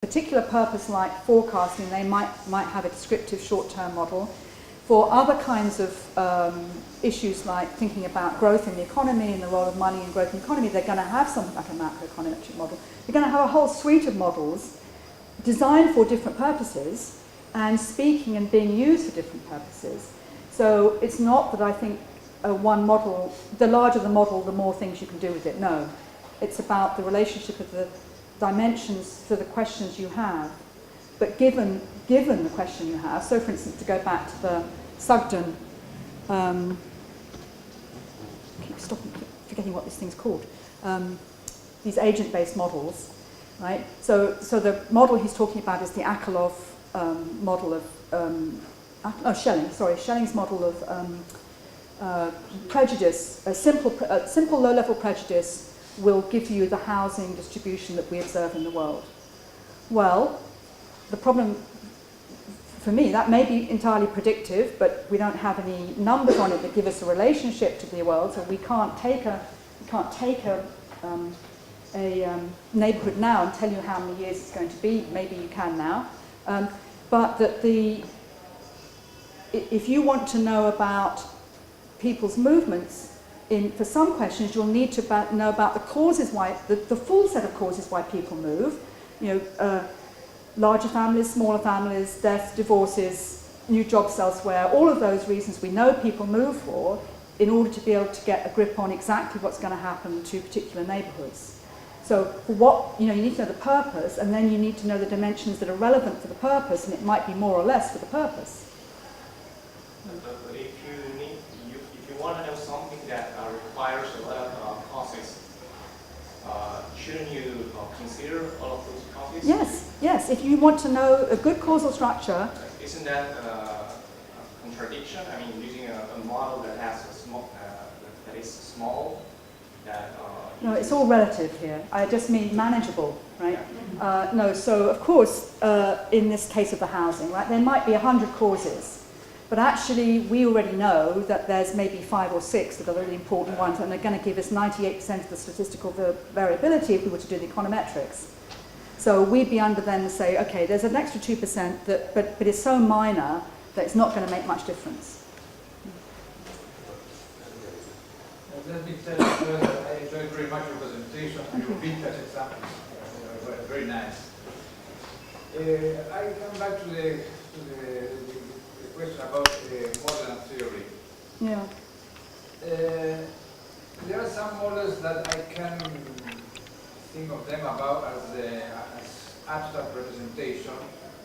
particular purpose like forecasting, they might have a descriptive short-term model. For other kinds of issues like thinking about growth in the economy and the role of money in growth in the economy, they're going to have something like a macroeconometric model. They're going to have a whole suite of models designed for different purposes and speaking and being used for different purposes. So it's not that I think one model, the larger the model, the more things you can do with it. No. It's about the relationship of the dimensions for the questions you have. But given the question you have, so for instance, to go back to the Sugden, keep forgetting what this thing's called, these agent-based models, right? So the model he's talking about is the Akerlof model of, Schelling's model of prejudice. A simple low-level prejudice will give you the housing distribution that we observe in the world. Well, the problem for me, that may be entirely predictive, but we don't have any numbers on it that give us a relationship to the world, so we can't take a neighbourhood now and tell you how many years it's going to be. Maybe you can now, but that if you want to know about people's movements, for some questions, you'll need to know about the causes why, the full set of causes why people move. You know, larger families, smaller families, deaths, divorces, new jobs elsewhere, all of those reasons we know people move for in order to be able to get a grip on exactly what's going to happen to particular neighbourhoods. So for what, you need to know the purpose, and then you need to know the dimensions that are relevant for the purpose, and it might be more or less for the purpose. But if you want to know something that requires a lot of causes, shouldn't you consider all of those causes? Yes. If you want to know a good causal structure. Isn't that a contradiction? I mean, using a model that has a small, that is small. No, it's all relative here. I just mean manageable, right? No, so of course, in this case of the housing, right, there might be 100 causes. But actually, we already know that there's maybe 5 or 6 that are really important ones, and they're going to give us 98% of the statistical variability if we were to do the econometrics. So we'd be under then to say, okay, there's an extra 2%, but it's so minor that it's not going to make much difference. Let me tell you that I enjoyed very much your presentation and your vintage examples. Very nice. I come back to the question about model and theory. Yeah. There are some models that I can think of them about as abstract representation,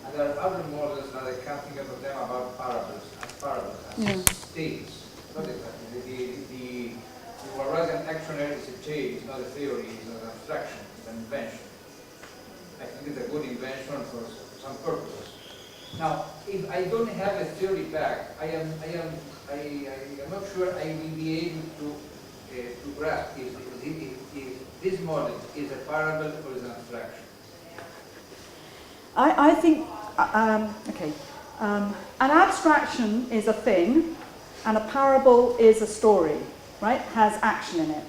and there are other models that I can think of them about parables, as states. Not exactly. The Walrasian actioner is a chain, it's not a theory, it's not an abstraction, it's an invention. I think it's a good invention for some purposes. Now, if I don't have a theory back, I am not sure I will be able to grasp if this model is a parable or is an abstraction. I think, an abstraction is a thing, and a parable is a story, right? Has action in it.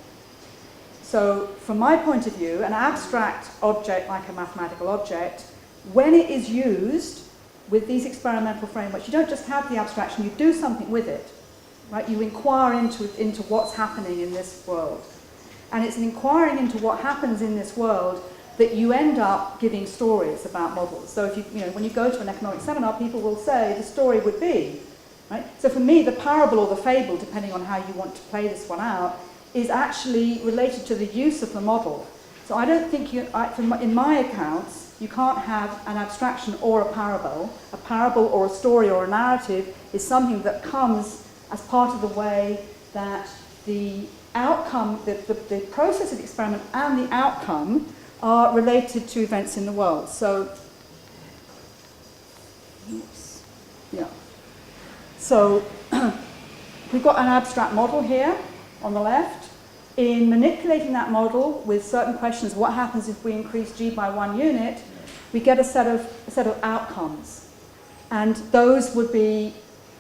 So, from my point of view, an abstract object like a mathematical object, when it is used with these experimental frameworks, you don't just have the abstraction, you do something with it, right? You inquire into what's happening in this world. And it's an inquiring into what happens in this world that you end up giving stories about models. So if when you go to an economic seminar, people will say the story would be, right? So for me, the parable or the fable, depending on how you want to play this one out, is actually related to the use of the model. So I don't think in my accounts, you can't have an abstraction or a parable. A parable or a story or a narrative is something that comes as part of the way that the outcome, the process of the experiment and the outcome are related to events in the world. So, So we've got an abstract model here on the left. In manipulating that model with certain questions, what happens if we increase G by 1 unit, we get a set of outcomes. And those would be,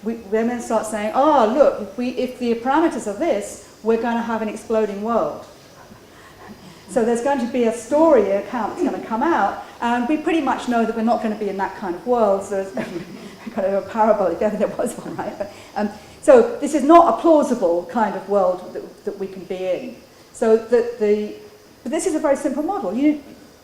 we then start saying, oh, look, if the parameters are this, we're going to have an exploding world. So there's going to be a story account that's going to come out And we pretty much know that we're not going to be in that kind of world, so it's kind of a parable if ever there was one, right? But, so this is not a plausible kind of world that we can be in. So but this is a very simple model.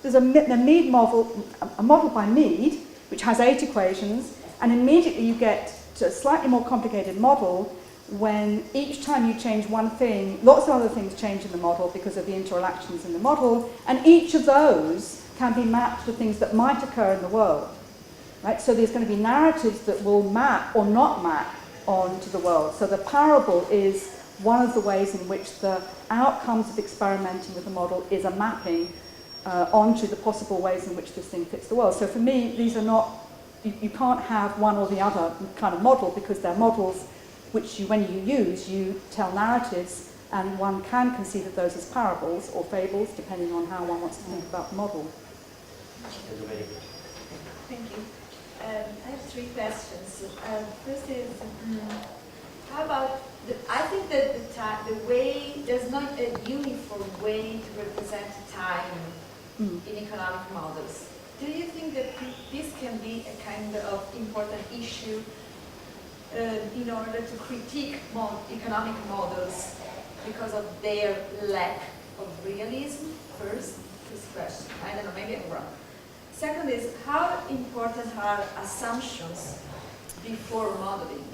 There's a Mead model, a model by Mead, which has 8 equations, and immediately you get to a slightly more complicated model when each time you change one thing, lots of other things change in the model because of the interactions in the model, and each of those can be mapped to things that might occur in the world. Right? So there's going to be narratives that will map or not map onto the world. So the parable is one of the ways in which the outcomes of experimenting with the model is a mapping onto the possible ways in which this thing fits the world. So for me, these are not, you can't have one or the other kind of model, because they're models which when you use, you tell narratives, and one can conceive of those as parables or fables, depending on how one wants to think about the model. Thank you. I have 3 questions. First is, how about, I think that the way, there's not a uniform way to represent time in economic models. Do you think that this can be a kind of important issue in order to critique economic models because of their lack of realism? First question. I don't know, maybe I'm wrong. Second is, how important are assumptions before modeling?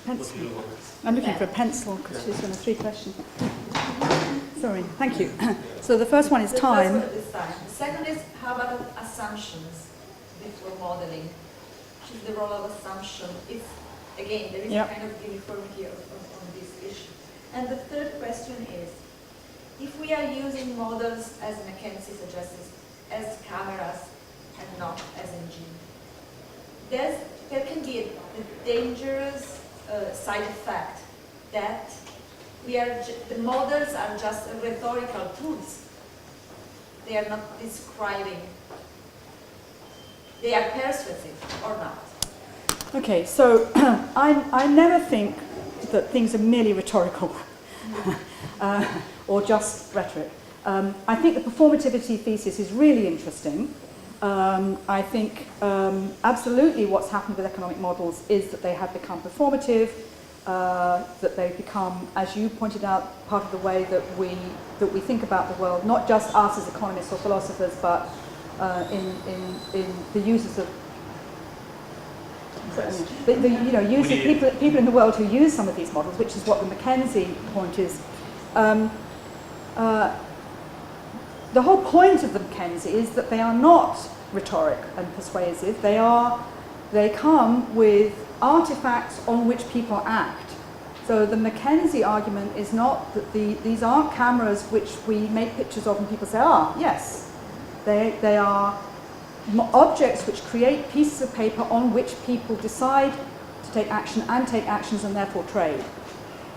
Pencil. I'm looking for a pencil because she's going to 3 questions. Sorry, thank you. So the first one is time. The first one is time. The second is, how about assumptions before modeling? Which is the role of assumption? If, again, there is a kind of uniformity on this issue. And the third question is, if we are using models, as Mackenzie suggests, as cameras and not as engine, there can be a dangerous side effect that the models are just rhetorical tools. They are not describing. They are persuasive or not. Okay, so I never think that things are merely rhetorical or just rhetoric. I think the performativity thesis is really interesting. I think absolutely what's happened with economic models is that they have become performative, that they've become, as you pointed out, part of the way that we think about the world, not just us as economists or philosophers, but in the users of people in the world who use some of these models, which is what the Mackenzie point is. The whole point of the Mackenzie is that they are not rhetoric and persuasive. They come with artifacts on which people act. So the Mackenzie argument is not that these aren't cameras which we make pictures of and people say, yes. They are objects which create pieces of paper on which people decide to take action and take actions and therefore trade.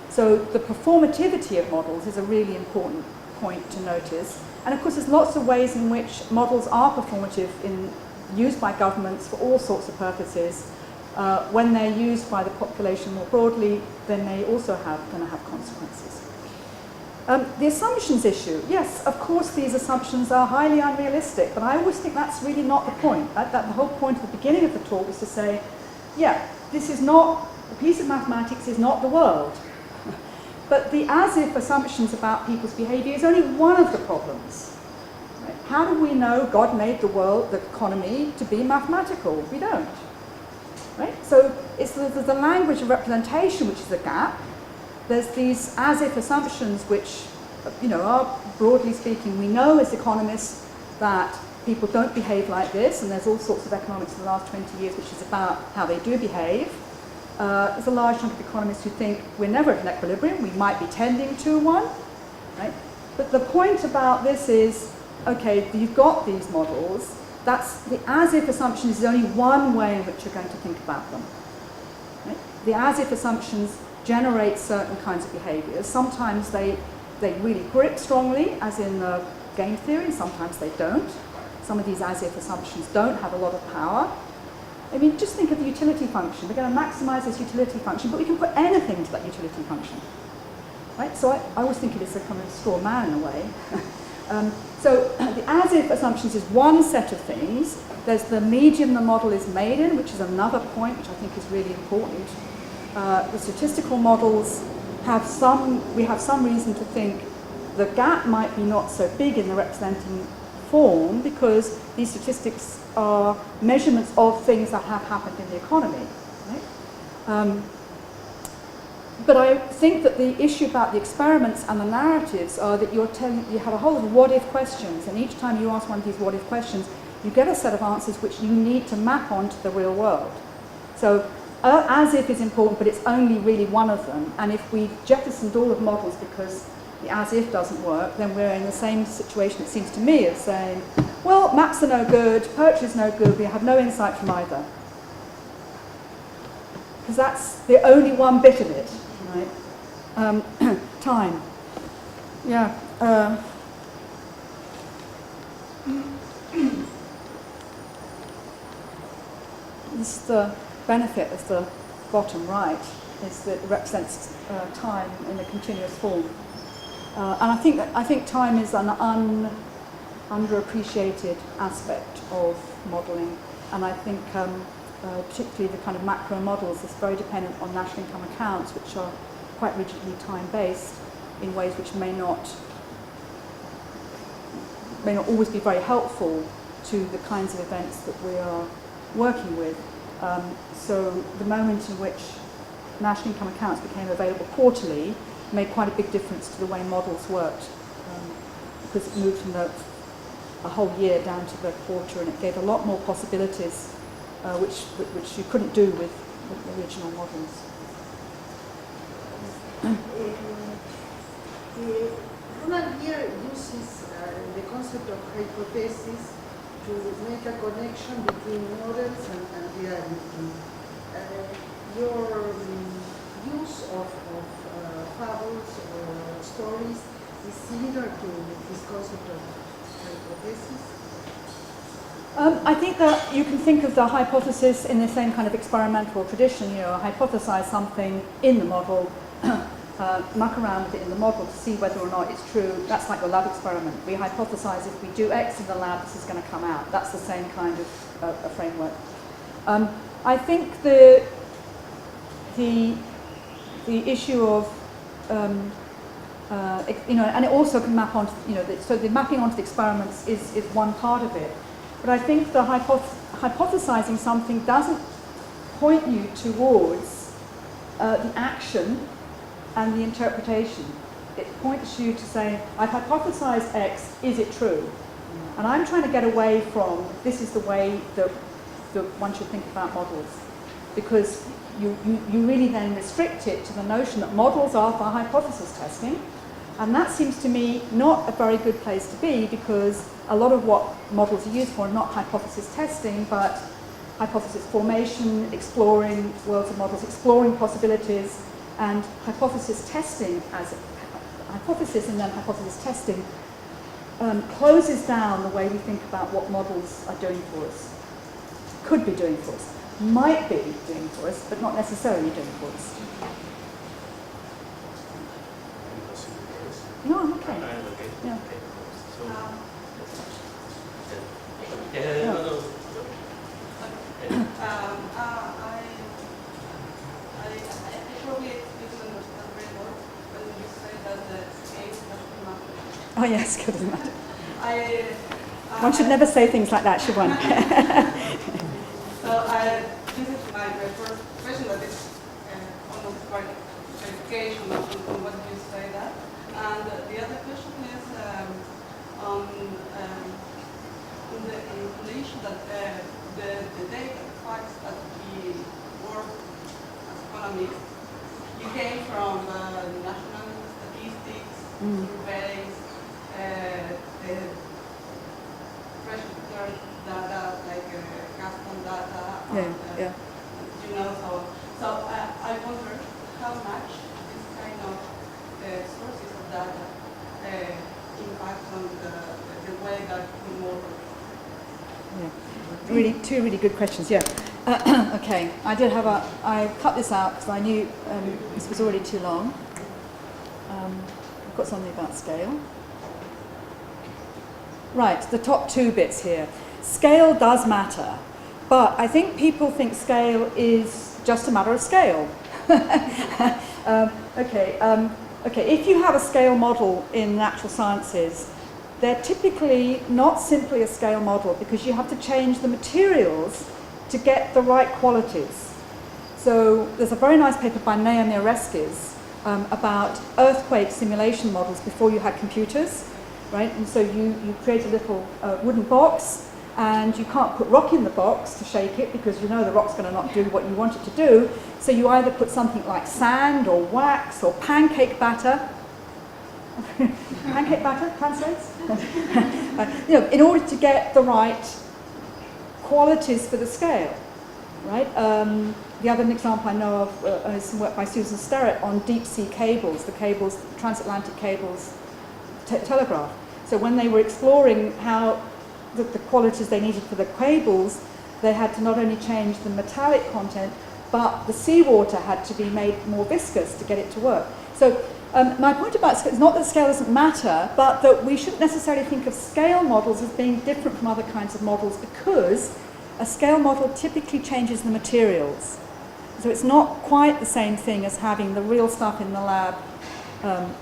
So the performativity of models is a really important point to notice. And of course there's lots of ways in which models are performative, used by governments for all sorts of purposes. When they're used by the population more broadly, then they also going to have consequences. The assumptions issue, yes, of course these assumptions are highly unrealistic, but I always think that's really not the point. The whole point at the beginning of the talk was to say, this is not, a piece of mathematics is not the world. But the as-if assumptions about people's behavior is only one of the problems. Right? How do we know God made the world, the economy, to be mathematical? We don't. Right? So it's the language of representation which is a gap. There's these as-if assumptions which, are, broadly speaking, we know as economists that people don't behave like this, and there's all sorts of economics in the last 20 years which is about how they do behave. There's a large number of economists who think we're never at an equilibrium, we might be tending to one. Right? But the point about this is, okay, you've got these models, that's the as-if assumption is only one way in which you're going to think about them. Right? The as-if assumptions generate certain kinds of behaviors. Sometimes they really grip strongly, as in game theory, sometimes they don't. Some of these as-if assumptions don't have a lot of power. I mean, just think of the utility function. We're going to maximize this utility function, but we can put anything into that utility function. Right? So I always think it is a kind of straw man in a way. So the as-if assumptions is one set of things. There's the medium the model is made in, which is another point, which I think is really important. The statistical models we have some reason to think the gap might be not so big in the representing form because these statistics are measurements of things that have happened in the economy. Right? But I think that the issue about the experiments and the narratives are that you have a whole lot of what-if questions, and each time you ask one of these what-if questions, you get a set of answers which you need to map onto the real world. So as-if is important, but it's only really one of them, and if we jettisoned all of models because the as-if doesn't work, then we're in the same situation, it seems to me, as saying, well, maps are no good, poetry is no good, we have no insight from either. Because that's the only one bit of it, right? Time. Yeah. This is the benefit of the bottom right, is that it represents time in a continuous form. And I think time is an underappreciated aspect of modelling, and I think particularly the kind of macro models is very dependent on national income accounts, which are quite rigidly time-based in ways which may not always be very helpful to the kinds of events that we are working with. So the moment in which national income accounts became available quarterly made quite a big difference to the way models worked, because it moved from a whole year down to the quarter, and it gave a lot more possibilities which you couldn't do with the original models. Ronald here uses the concept of hypothesis to make a connection between models and reality. Your use of fables or stories is similar to this concept of hypothesis? I think that you can think of the hypothesis in the same kind of experimental tradition. You know, hypothesize something in the model, muck around with it in the model to see whether or not it's true. That's like the lab experiment. We hypothesize if we do X in the lab, this is going to come out. That's the same kind of a framework. I think the issue of and it also can map onto, so the mapping onto the experiments is one part of it. But I think the hypothesizing something doesn't point you towards the action and the interpretation. It points you to say, I've hypothesized X, is it true? And I'm trying to get away from, this is the way that one should think about models. Because you really then restrict it to the notion that models are for hypothesis testing. And that seems to me not a very good place to be, because a lot of what models are used for are not hypothesis testing, but hypothesis formation, exploring worlds of models, exploring possibilities, and hypothesis testing as hypothesis and then hypothesis testing closes down the way we think about what models are doing for us, could be doing for us, might be doing for us, but not necessarily doing for us. No, I'm okay. Yeah. I probably didn't understand very well when you say that the scale doesn't matter. Oh yes, scale doesn't matter. One should never say things like that, should one? So this is my first question, that is almost quite clarification on what you say that. And the other question is on the issue that the data, the facts that we work as economists, you came from national statistics, surveys, pressure data, like custom data, so I wonder how much this kind of sources of data impact on the way that we model. Yeah, two really good questions. Yeah. Okay, I cut this out because I knew this was already too long. I've got something about scale. Right, the top two bits here. Scale does matter, but I think people think scale is just a matter of scale. Okay, if you have a scale model in natural sciences, they're typically not simply a scale model because you have to change the materials to get the right qualities. So there's a very nice paper by Naomi Oreskes about earthquake simulation models before you had computers, right? And so you create a little wooden box, and you can't put rock in the box to shake it because you know the rock's going to not do what you want it to do. So you either put something like sand or wax or pancake batter. Pancake batter translates? In order to get the right qualities for the scale, right? The other example I know of is some work by Susan Sterrett on deep sea cables, the cables, transatlantic cables, telegraph. So when they were exploring how the qualities they needed for the cables, they had to not only change the metallic content, but the seawater had to be made more viscous to get it to work. So my point about scale is not that scale doesn't matter, but that we shouldn't necessarily think of scale models as being different from other kinds of models, because a scale model typically changes the materials. So it's not quite the same thing as having the real stuff in the lab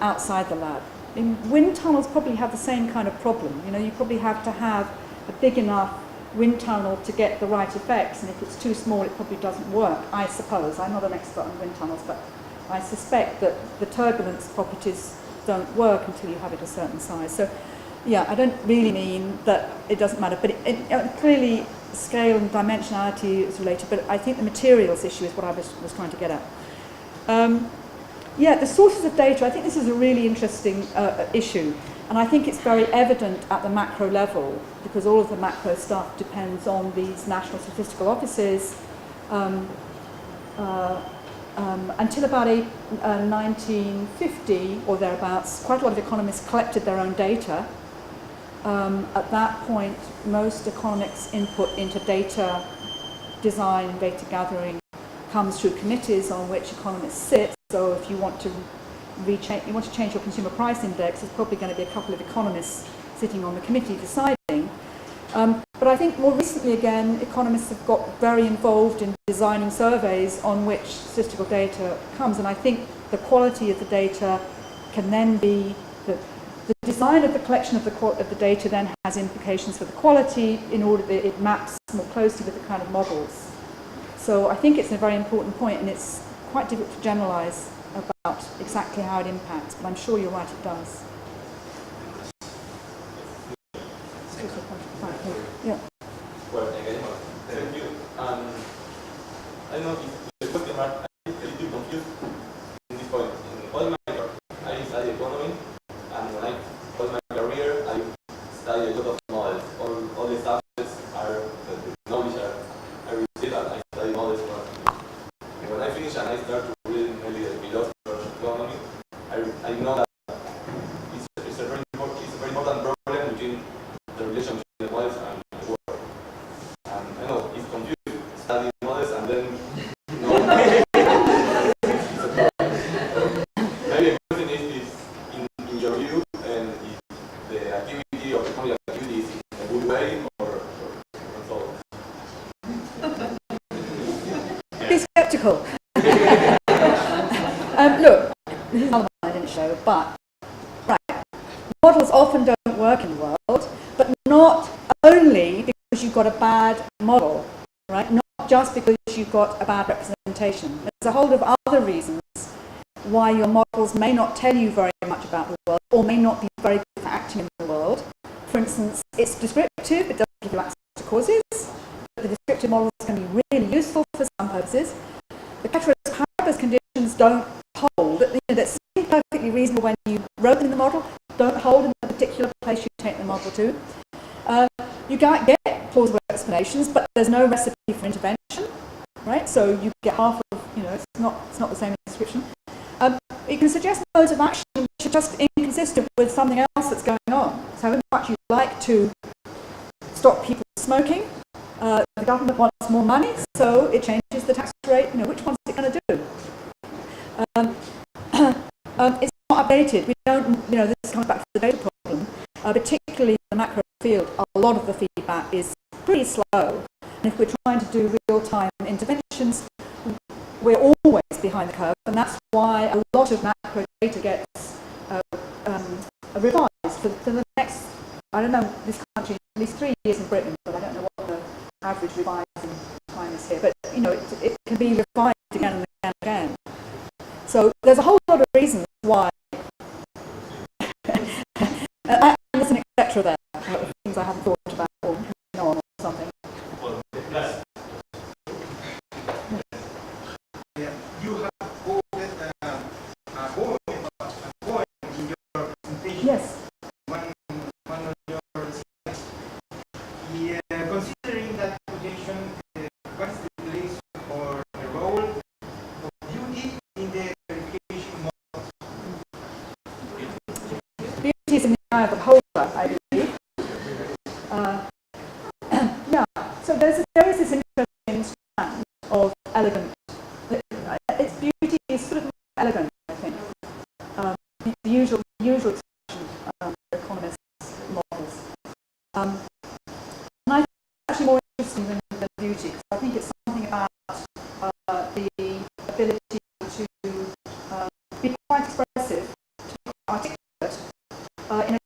outside the lab. Wind tunnels probably have the same kind of problem. You probably have to have a big enough wind tunnel to get the right effects, and if it's too small it probably doesn't work, I suppose. I'm not an expert on wind tunnels, but I suspect that the turbulence properties don't work until you have it a certain size. So yeah, I don't really mean that it doesn't matter, but clearly scale and dimensionality is related, but I think the materials issue is what I was trying to get at. Yeah, the sources of data, I think this is a really interesting issue, and I think it's very evident at the macro level, because all of the macro stuff depends on these national statistical offices. Until about 1950 or thereabouts, quite a lot of economists collected their own data. At that point, most economics' input into data design, data gathering, comes through committees on which economists sit. So if you want to change your consumer price index, there's probably going to be a couple of economists sitting on the committee deciding. But I think more recently again, economists have got very involved in designing surveys on which statistical data comes, and I think the quality of the data can then be the design of the collection of the data then has implications for the quality in order that it maps more closely with the kind of models. So I think it's a very important point, and it's quite difficult to generalize about exactly how it impacts, but I'm sure you're right, it does. Yeah. Well, again, thank you. I don't know if the question mark, I'm a little confused in this point. In all my career, I study economy, and when I all my career, I study a lot of models. All the subjects are the knowledge I receive, and I study models for. And when I finish and I start to read maybe the philosophy of economy, I know that it's a very important problem between the relation between the models and the world. And I know it's confusing studying models and then maybe a question is in your view, and if the activity of economic activity is in a good way or so. Be skeptical. Look, this is another one I didn't show, but right, models often don't work in the world, but not only because you've got a bad model, right? Not just because you've got a bad representation. There's a whole lot of other reasons why your models may not tell you very much about the world, or may not be very good at acting in the world. For instance, it's descriptive, it doesn't give you access to causes, but the descriptive models can be really useful for some purposes. The ceteris paribus conditions don't hold, that seem perfectly reasonable when you wrote them in the model, don't hold in the particular place you take the model to. You can't get plausible explanations, but there's no recipe for intervention, right? So you get half of, it's not the same description. You can suggest modes of action which are just inconsistent with something else that's going on. So how much you'd like to stop people smoking, the government wants more money, so it changes the tax rate. Which one's it going to do? It's not updated. We don't, this comes back to the data problem, particularly the macro field, a lot of the feedback is pretty slow. And if we're trying to do real-time interventions, we're always behind the curve, and that's why a lot of macro data gets revised for the next, I don't know, this country, at least 3 years in Britain, but I don't know what the average revising time is here. But, you know, it can be revised again and again and again. So there's a whole lot of reasons why, and there's an etc. there, things I haven't thought about or know on or something. You have quoted a poem in your presentation. Yes. One of your slides. Considering that quotation, what is the place or the role of beauty in the verification model? Beauty is in the eye of the beholder, I believe. Yeah, so there is this interesting strand of elegant. Its beauty is sort of elegant, I think. The usual expression for economists' models. And I think it's actually more interesting than beauty, because I think it's something about the ability to be quite expressive, to be articulate, in a